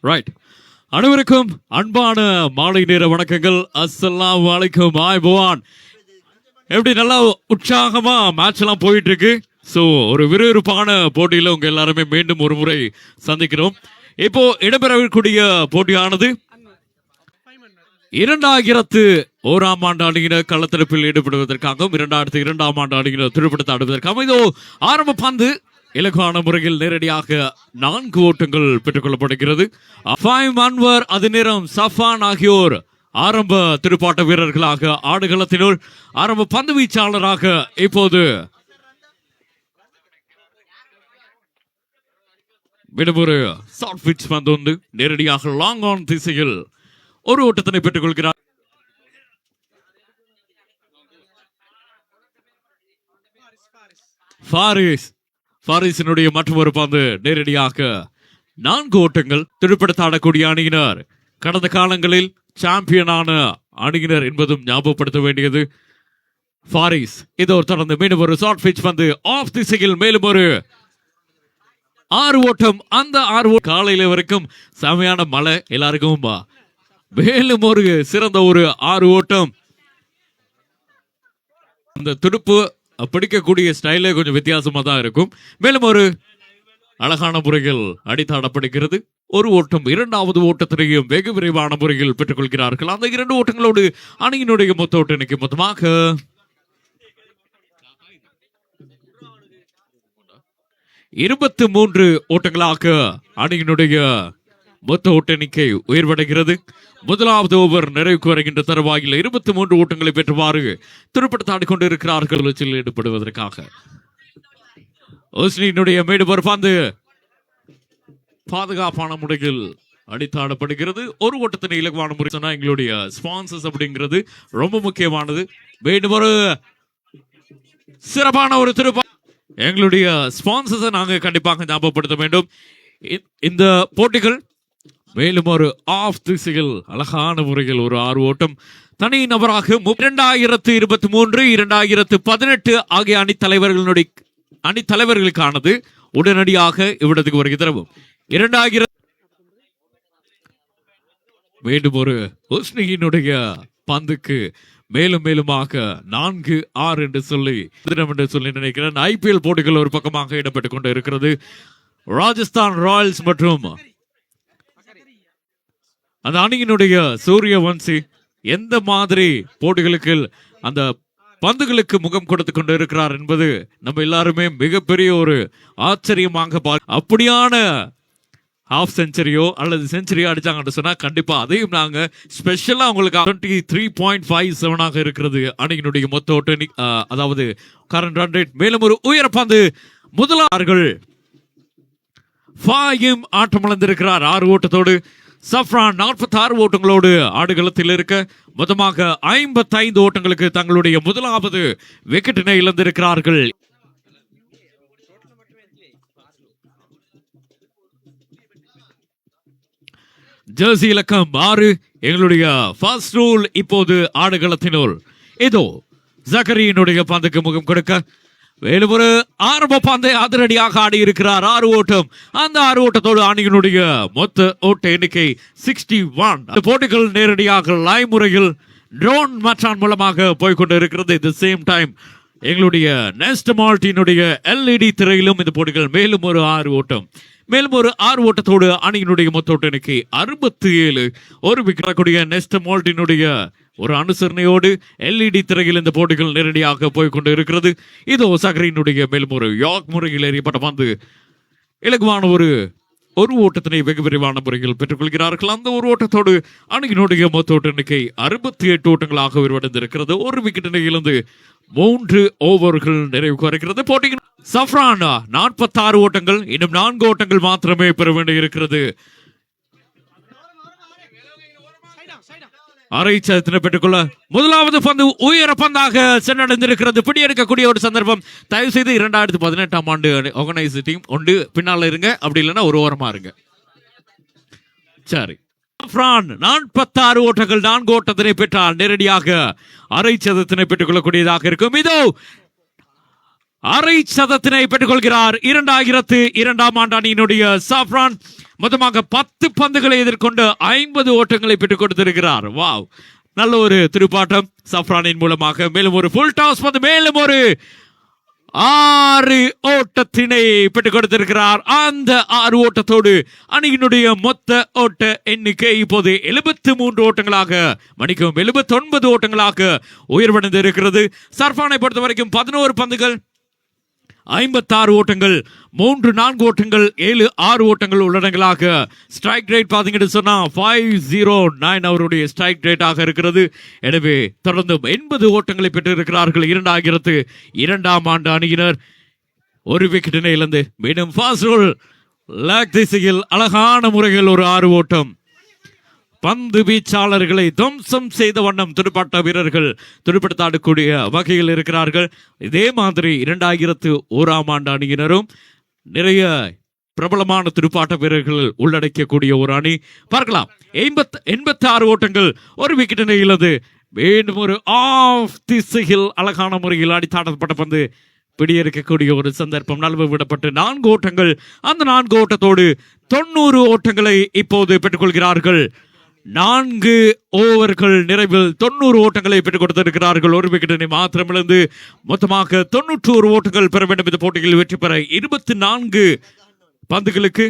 Right. அனைவருக்கும் அன்பான மாலை நேர வணக்கங்கள். அஸ்ஸலாமு அலைக்கும். ஹாய் பவான், எப்படி நல்லா உற்சாகமா மேட்ச் எல்லாம் போயிட்டு இருக்கு. ஸோ ஒரு விறுவிறுப்பான போட்டியில் உங்க எல்லாருமே மீண்டும் ஒரு முறை சந்திக்கிறோம். இப்போ இடம்பெறக்கூடிய போட்டியானது 2001ஆம் ஆண்டு அணியினர் களத்தெடுப்பில் ஈடுபடுவதற்காகவும் 2002ஆம் ஆண்டு அணியினர் திருப்படத்தை ஆடுவதற்காகவும் இதோ ஆரம்ப பந்து இலகுவான முறையில் நேரடியாக 4 ஓட்டங்கள் பெற்றுக் கொள்ளப்படுகிறது. அன்வர், அது நேரம் சஃபான் ஆகியோர் ஆரம்ப துடுப்பாட்ட வீரர்களாக ஆடுகளத்தினுள் ஆரம்ப பந்து வீச்சாளராக இப்போது விடுமுறை ஷார்ட் பிட்ச் பந்து வந்து நேரடியாக லாங் ஆன் திசையில் ஒரு ஓட்டத்தினை பெற்றுக் கொள்கிறார். பாரிஸினுடைய மற்றொரு பந்து நேரடியாக 4 ஓட்டங்கள். துடுப்படுத்த ஆடக்கூடிய அணியினர் கடந்த காலங்களில் சாம்பியனான அணியினர் என்பதும் ஞாபகப்படுத்த வேண்டியது. பாரிஸ் இதோ தொடர்ந்து மீண்டும் ஒரு ஷார்ட் பிட்ச் பந்து ஆஃப் திசையில் மேலும் ஒரு 6 ஓட்டம். அந்த 6 காலையில வரைக்கும் செமையான மழை எல்லாருக்கும். மேலும் ஒரு சிறந்த ஒரு 6 ஓட்டம். அந்த துடுப்பு பிடிக்கக்கூடிய ஸ்டைலே கொஞ்சம் வித்தியாசமா தான் இருக்கும். மேலும் ஒரு அழகான முறையில் அடித்தாடப்படுகிறது. ஒரு ஓட்டம். 2வது ஓட்டத்தினையும் வெகு விரைவான முறையில் பெற்றுக் கொள்கிறார்கள். அந்த 2 ஓட்டங்களோடு அணியினுடைய மொத்த ஓட்ட எண்ணிக்கை மொத்தமாக 23 ஓட்டங்களாக அணியினுடைய மொத்த ஓட்ட எண்ணிக்கை உயர்வடைகிறது. முதலாவது ஓவர் நிறைவுக்கு வருகின்ற தருவாயில் 23 ஓட்டங்களை பெற்றுவாறு துடுப்படுத்த ஆடிக்கொண்டிருக்கிறார்கள் ஈடுபடுவதற்காக. ஓஸ்னியினுடைய மேடுபர் பந்து பாதுகாப்பான முறையில் அடித்தாடப்படுகிறது. ஒரு ஓட்டத்தினை இலகுவான முறை சொன்னா எங்களுடைய ஸ்பான்சர்ஸ் அப்படிங்கிறது ரொம்ப முக்கியமானது. மீண்டும் ஒரு சிறப்பான ஒரு திருப்ப எங்களுடைய ஸ்பான்சர்ஸை நாங்கள் கண்டிப்பாக ஞாபகப்படுத்த வேண்டும். இந்த போட்டிகள் மேலும் ஒரு ஆஃப் திசையில் அழகான முறையில் ஒரு 6 ஓட்டம் தனி நபராக 2023 2018 ஆகிய அணித்தலைவர்களுக்கானது உடனடியாக இவ்விடத்துக்கு வருகை தரவும். 2000 மீண்டும் ஒரு ஹுஸ்னியினுடைய பந்துக்கு மேலும் மேலுமாக 4-6 என்று சொல்லி நினைக்கிறேன். ஐபிஎல் போட்டிகள் ஒரு பக்கமாக இடம்பெற்றுக் கொண்டு இருக்கிறது. ராஜஸ்தான் ராயல்ஸ் மற்றும் அந்த அணியினுடைய சூரியவன்சி எந்த மாதிரி போட்டிகளுக்கு அந்த பந்துகளுக்கு முகம் கொடுத்து கொண்டு இருக்கிறார் என்பது நம்ம எல்லாருமே மிகப்பெரிய ஒரு ஆச்சரியமாக அப்படியான ஹாஃப் செஞ்சுரியோ அல்லது செஞ்சுரியோ அடிச்சாங்கன்னு சொன்னா கண்டிப்பா அதையும் நாங்க ஸ்பெஷலா உங்களுக்கு 23.57 இருக்கிறது அணியினுடைய மொத்த ஓட்ட, அதாவது கரண்ட் ரன் ரேட். மேலும் ஒரு உயர பந்து முதலாளர்கள் ஃபாயும் ஆட்டம் இழந்திருக்கிறார் 6 ஓட்டத்தோடு. சஃப்ரான் 46 ஓட்டங்களோடு ஆடுகளத்தில் இருக்க மொத்தமாக 55 ஓட்டங்களுக்கு தங்களுடைய முதலாவது விக்கெட்டினை இழந்திருக்கிறார்கள். ஜெர்சி இலக்கம் 6 எங்களுடைய ஃபர்ஸ்ட் ரூல். இப்போது ஆடுகளத்தினுள் இதோ ஜக்கரியினுடைய பந்துக்கு முகம் கொடுக்க மேலும் ஒரு ஆரம்ப பந்தை அதிரடியாக ஆடி இருக்கிறார். 6 ஓட்டம். அந்த 6 ஓட்டத்தோடு அணியினுடைய மொத்த ஓட்ட எண்ணிக்கை 61. போட்டிகள் நேரடியாக லைவ் முறையில் ட்ரோன் மச்சான் மூலமாக போய்கொண்டு இருக்கிறது. தி சேம் டைம் எங்களுடைய நெஸ்ட் மால்டினுடைய எல்இடி திரையிலும் இந்த போட்டிகள் மேலும் ஒரு 6 ஓட்டம். மேலும் ஒரு 6 ஓட்டத்தோடு அணியினுடைய மொத்த ஓட்ட எண்ணிக்கை 67. ஒரு விக்கெட் நெஸ்ட் மால்டினுடைய ஒரு அனுசரணையோடு எல்இடி திரையில் இந்த போட்டிகள் நேரடியாக போய்கொண்டு இருக்கிறது. இதோ சகரியினுடைய மேலும் ஒரு யாக் முறையில் எறியப்பட்ட பந்து இலகுவான ஒரு ஓட்டத்தினை வெகு விரைவான முறையில் பெற்றுக் கொள்கிறார்கள். அந்த ஒரு ஓட்டத்தோடு அணியினுடைய மொத்த ஓட்ட எண்ணிக்கை 68 ஓட்டங்களாக உருவடைந்திருக்கிறது. ஒரு விக்கெட்டினை இழந்து 3 ஓவர்கள் நிறைவுக்கு வருகிறது. போட்டியின் சஃப்ரான் 46 ஓட்டங்கள். இன்னும் 4 ஓட்டங்கள் மாத்திரமே பெற வேண்டியிருக்கிறது. அரைச்சத்தினை பெற்றுக்கொள்ள முதலாவது பந்து உயர பந்தாக சென்றடைந்திருக்கிறது. பிடியெடுக்கக்கூடிய ஒரு சந்தர்ப்பம். தயவு செய்து 2018ஆம் ஆண்டு ஆர்கனைஸ் டீம் ஒன்று பின்னால இருங்க, அப்படி இல்லைன்னா ஒரு ஓரமா இருங்க. சரி, 46 ஓட்டங்கள் 4 ஓட்டத்தினை பெற்றால் நேரடியாக அரை சதத்தினை பெற்றுக் கொள்ளக்கூடியதாக இருக்கும். இதோ அரை சதத்தினை பெற்றுக் கொள்கிறார். 2002 ஆண்டு அணியினுடைய சாஃப்ரான் மொத்தமாக 10 பந்துகளை எதிர்கொண்டு 50 ஓட்டங்களை பெற்றுக் கொடுத்திருக்கிறார். வாவ், நல்ல ஒரு திருப்பாட்டம் சாஃப்ரானின் மூலமாக. மேலும் ஒரு ஃபுல் டாஸ் பந்து, மேலும் ஒரு 6 ஓட்டத்தினை பெற்றுக் கொடுத்திருக்கிறார். அந்த 6 ஓட்டத்தோடு அணியினுடைய மொத்த ஓட்ட எண்ணிக்கை இப்போது 73 ஓட்டங்களாக, மணிக்கும் 79 ஓட்டங்களாக உயர்வடைந்து இருக்கிறது. சர்ஃபானை பொறுத்த வரைக்கும் 11 பந்துகள், 56 ஓட்டங்கள், 3-4 ஓட்டங்கள், 7-6 ஓட்டங்கள் உள்ளடங்களாக ஸ்ட்ரைக் ரேட் பார்த்தீங்கன்னு சொன்னா 509 அவருடைய ஸ்ட்ரைக் ரேட்டாக இருக்கிறது. எனவே தொடர்ந்து 80 ஓட்டங்களை பெற்றிருக்கிறார்கள் 2002 ஆண்டு அணியினர். ஒரு விக்கெட்டினை இழந்து மீண்டும் ஃபாஸ்ட் ரோல் லேக் திசையில் அழகான முறையில் ஒரு 6 ஓட்டம். பந்து வீச்சாளர்களை துவம்சம் செய்த வண்ணம் துடுப்பாட்ட வீரர்கள் துடுப்படுத்தாடக்கூடிய வகையில் இருக்கிறார்கள். இதே மாதிரி 2001 ஆண்டு அணியினரும் நிறைய பிரபலமான துடுப்பாட்ட வீரர்கள் உள்ளடக்கக்கூடிய ஒரு அணி. பார்க்கலாம், 86 ஓட்டங்கள், ஒரு விக்கெட்டினை இழந்து மீண்டும் ஒரு ஆஃப் திசையில் அழகான முறையில் அடித்தாடப்பட்ட பந்து பிடியெடுக்கக்கூடிய ஒரு சந்தர்ப்பம் நழுவ விடப்பட்டு 4 ஓட்டங்கள். அந்த 4 ஓட்டத்தோடு 90 ஓட்டங்களை இப்போது பெற்றுக்கொள்கிறார்கள். 4 ஓவர்கள் நிறைவில் 90 ஓட்டங்களை பெற்றுக் கொடுத்திருக்கிறார்கள். ஒரு விக்கெட்டினை மாத்திரமிழந்து மொத்தமாக 91 ஓட்டங்கள் பெற வேண்டும். இந்த போட்டியில் வெற்றி பெற 24 பந்துகளுக்கு